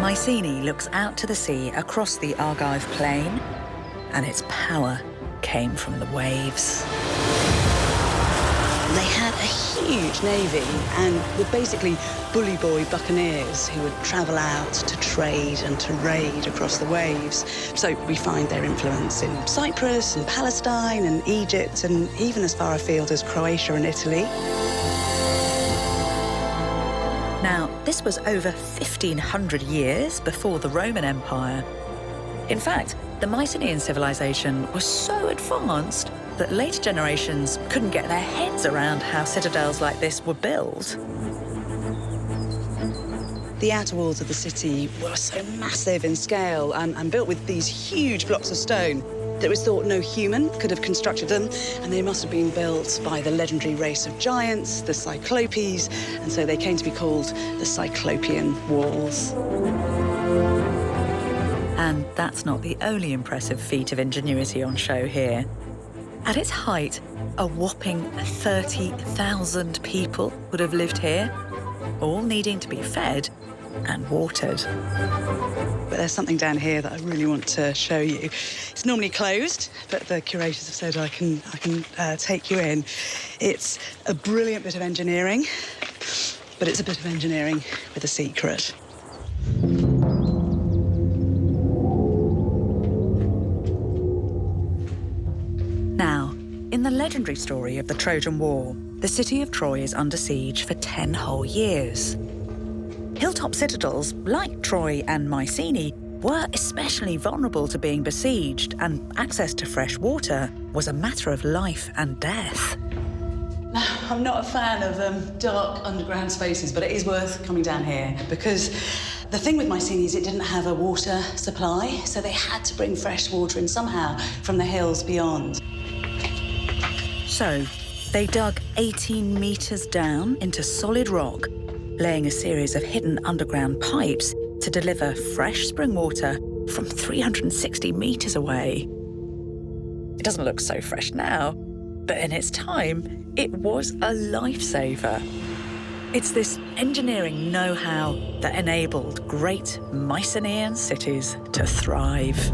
Mycenae looks out to the sea across the Argive plain, and its power came from the waves. They had a huge navy and were basically bully boy buccaneers who would travel out to trade and to raid across the waves. So we find their influence in Cyprus and Palestine and Egypt and even as far afield as Croatia and Italy. Now, this was over 1,500 years before the Roman Empire. In fact, the Mycenaean civilization was so advanced that later generations couldn't get their heads around how citadels like this were built. The outer walls of the city were so massive in scale and built with these huge blocks of stone that it was thought no human could have constructed them, and they must have been built by the legendary race of giants, the Cyclopes, and so they came to be called the Cyclopean Walls. And that's not the only impressive feat of ingenuity on show here. At its height, a whopping 30,000 people would have lived here, all needing to be fed and watered. But there's something down here that I really want to show you. It's normally closed, but the curators have said I can take you in. It's a brilliant bit of engineering, but it's a bit of engineering with a secret. Now, in the legendary story of the Trojan War, the city of Troy is under siege for 10 whole years. Hilltop citadels, like Troy and Mycenae, were especially vulnerable to being besieged, and access to fresh water was a matter of life and death. I'm not a fan of dark underground spaces, but it is worth coming down here because the thing with Mycenae is it didn't have a water supply, so they had to bring fresh water in somehow from the hills beyond. So, they dug 18 meters down into solid rock, laying a series of hidden underground pipes to deliver fresh spring water from 360 meters away. It doesn't look so fresh now, but in its time, it was a lifesaver. It's this engineering know-how that enabled great Mycenaean cities to thrive.